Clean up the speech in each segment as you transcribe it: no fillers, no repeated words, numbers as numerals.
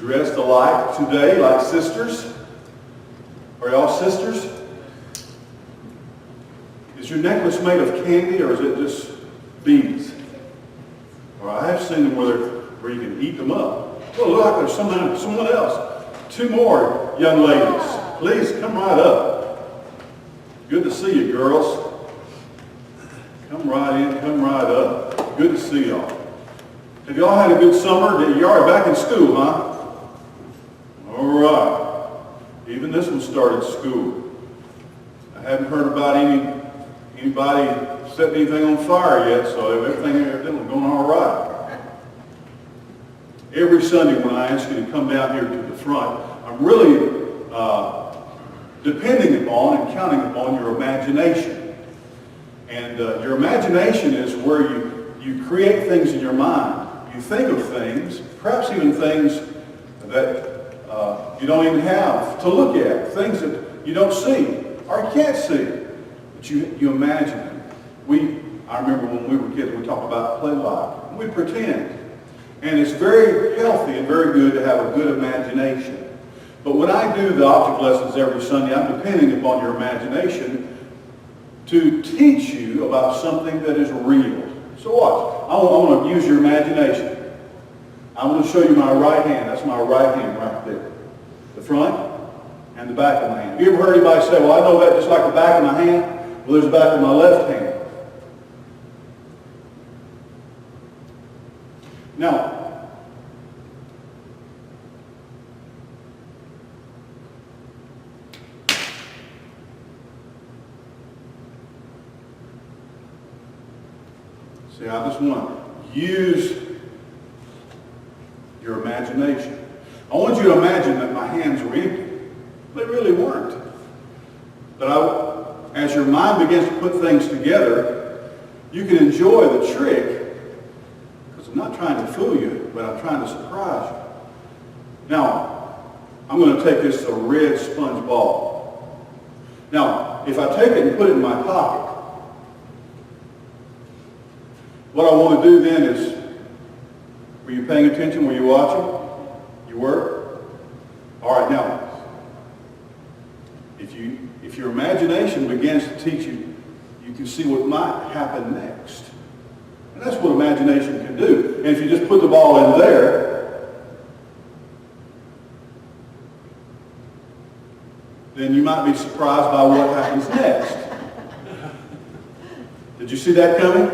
dressed alike today, like sisters. Are y'all sisters? Is your necklace made of candy, or is it just beads? Or I have seen them where you can eat them up. Oh, look like there's someone else. Two more young ladies. Please come right up. Good to see you, girls. Come right in, come right up. Good to see y'all. Have y'all had a good summer? You are back in school, huh? All right. Even this one started school. I haven't heard about anybody setting anything on fire yet, so everything was going all right. Every Sunday when I ask you to come down here to the front, I'm really depending upon and counting upon your imagination. And your imagination is where you create things in your mind. You think of things, perhaps even things that you don't even have to look at, things that you don't see or you can't see, but you imagine them. I remember when we were kids, we talked about play like, we pretend. And it's very healthy and very good to have a good imagination. But when I do the object lessons every Sunday, I'm depending upon your imagination to teach you about something that is real. So watch. I want to use your imagination. I want to show you my right hand. That's my right hand right there. The front and the back of my hand. Have you ever heard anybody say, well, I know that just like the back of my hand? Well, there's the back of my left hand. Now, see, I just want to use your imagination. I want you to imagine that my hands were empty. They really weren't. But as your mind begins to put things together, you can enjoy the trick, because I'm not trying to fool you, but I'm trying to surprise you. Now, I'm going to take this a red sponge ball. Now, if I take it and put it in my pocket, what I want to do then is, were you paying attention? Were you watching? You were? All right, now, if your imagination begins to teach you, you can see what might happen next. And that's what imagination can do. And if you just put the ball in there, then you might be surprised by what happens next. Did you see that coming?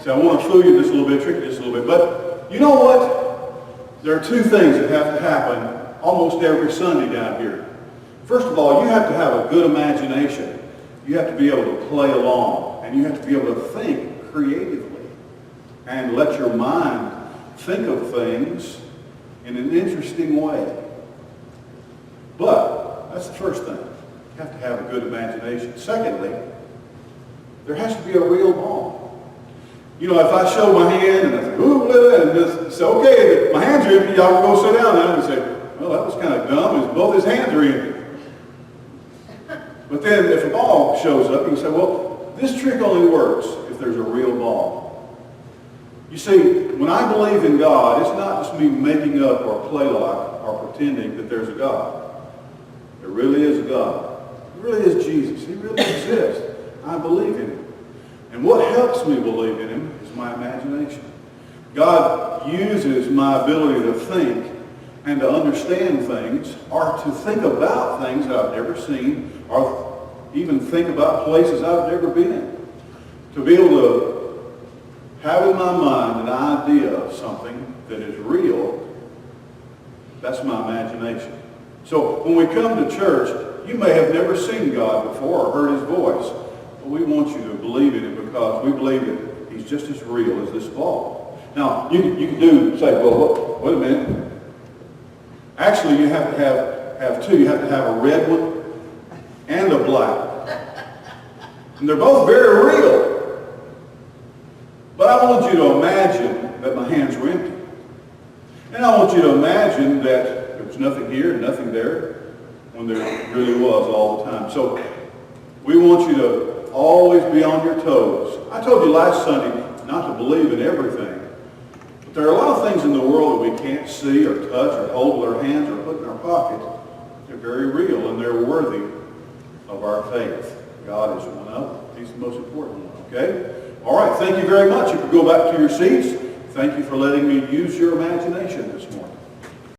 So I want to fool you just a little bit, trick you just a little bit. But you know what? There are two things that have to happen almost every Sunday down here. First of all, you have to have a good imagination. You have to be able to play along. And you have to be able to think creatively. And let your mind think of things in an interesting way. But that's the first thing. You have to have a good imagination. Secondly, there has to be a real ball. You know, if I show my hand and I say, ooh, and just say, okay, my hands are empty, y'all can go sit down now, and say, well, that was kind of dumb, both his hands are empty. But then if a ball shows up, you can say, well, this trick only works if there's a real ball. You see, when I believe in God, it's not just me making up or play like or pretending that there's a God. There really is a God. There really is Jesus. He really exists. I believe in him. And what helps me believe in him is my imagination. God uses my ability to think and to understand things, or to think about things that I've never seen, or even think about places I've never been. To be able to have in my mind an idea of something that is real, that's my imagination. So when we come to church, you may have never seen God before or heard his voice, but we want you to believe in him because we believe that he's just as real as this ball. Now, you can say, well, wait a minute. Actually, you have to have two. You have to have a red one and a black. And they're both very real. But I want you to imagine that my hands were empty. And I want you to imagine that there was nothing here and nothing there when there really was all the time. So we want you to always be on your toes. I told you last Sunday not to believe in everything. But there are a lot of things things in the world that we can't see or touch or hold with our hands or put in our pocket, they're very real and they're worthy of our faith. God is one of them. He's the most important one, okay? All right, thank you very much. You can go back to your seats. Thank you for letting me use your imagination this morning.